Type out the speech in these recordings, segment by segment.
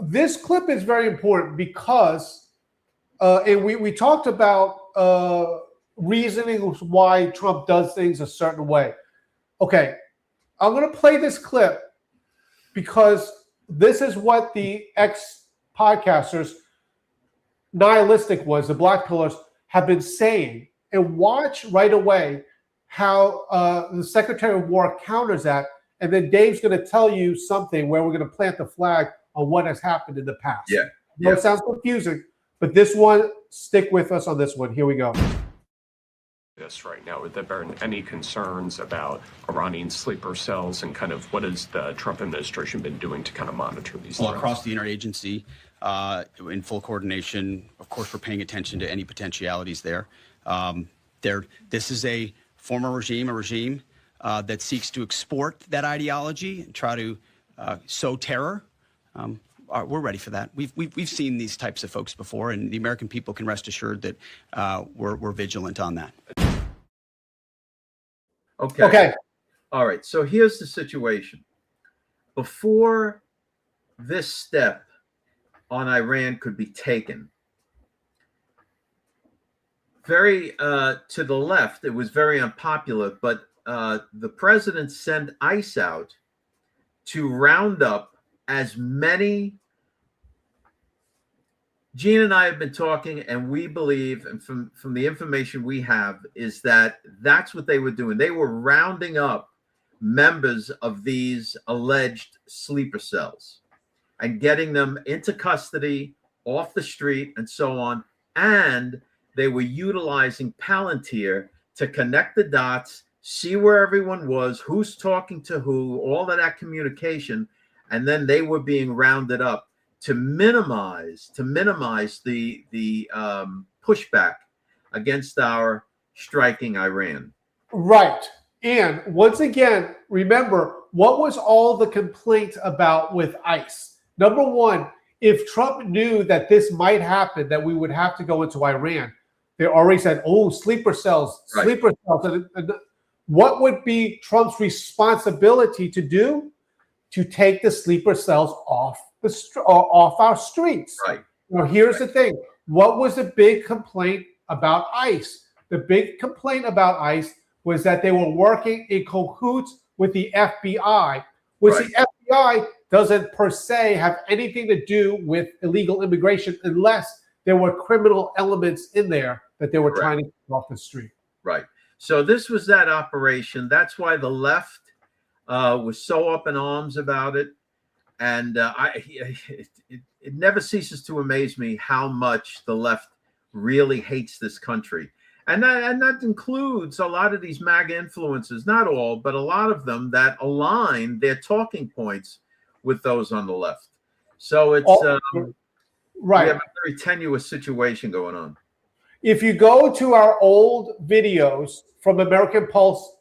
This clip is very important because, and we talked about reasoning why Trump does things a certain way. Okay, I'm going to play this clip because this is what the ex-podcasters, Nihilistic was, the Black Pillars, have been saying. And watch right away how the Secretary of War counters that. And then Dave's going to tell you something where we're going to plant the flag on what has happened in the past. Yeah. It sounds confusing, but this one, stick with us on this one. Here we go. This right now, would there been any concerns about Iranian sleeper cells and kind of what has the Trump administration been doing to kind of monitor these threats? Across the interagency, in full coordination, of course, we're paying attention to any potentialities there. This is a former regime, that seeks to export that ideology and try to sow terror. We're ready for that. We've seen these types of folks before, and the American people can rest assured that we're vigilant on that. Okay. All right. So here's the situation. Before this step on Iran could be taken, very to the left, it was very unpopular, but the president sent ICE out to round up as many. Gene and I have been talking, and we believe, and from the information we have, is that that's what they were doing. They were rounding up members of these alleged sleeper cells and getting them into custody, off the street, and so on. And they were utilizing Palantir to connect the dots, see where everyone was, who's talking to who, all of that communication, and then they were being rounded up to minimize the pushback against our striking Iran. Right. And once again, remember, what was all the complaint about with ICE? Number one, if Trump knew that this might happen, that we would have to go into Iran, they already said, oh, sleeper cells, right. Sleeper cells. And what would be Trump's responsibility to do? To take the sleeper cells off our streets. Right. Now, here's the thing. What was the big complaint about ICE? The big complaint about ICE was that they were working in cahoots with the FBI, which the FBI doesn't per se have anything to do with illegal immigration unless there were criminal elements in there that they were trying to get off the street. Right. So this was that operation. That's why the left was so up in arms about it. And it never ceases to amaze me how much the left really hates this country. And that includes a lot of these MAGA influences, not all, but a lot of them that align their talking points with those on the left. So it's we have a very tenuous situation going on. If you go to our old videos from American Pulse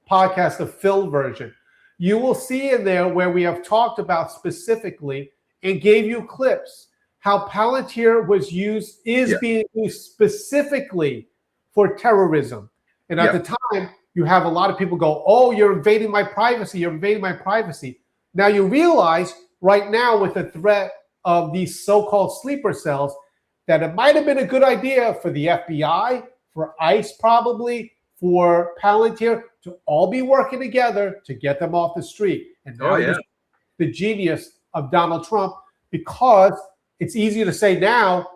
podcast, the film version, you will see in there where we have talked about specifically and gave you clips how Palantir was used, being used specifically for terrorism. And at the time, you have a lot of people go, oh, you're invading my privacy. You're invading my privacy. Now you realize right now with the threat of these so-called sleeper cells that it might have been a good idea for the FBI, for ICE probably, for Palantir to all be working together to get them off the street. And now the genius of Donald Trump, because it's easy to say now,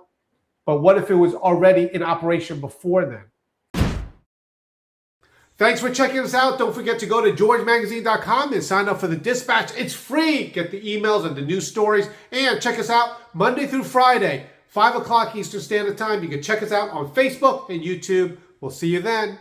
but what if it was already in operation before then? Thanks for checking us out. Don't forget to go to georgemagazine.com and sign up for the Dispatch. It's free. Get the emails and the news stories. And check us out Monday through Friday, 5 o'clock Eastern Standard Time. You can check us out on Facebook and YouTube. We'll see you then.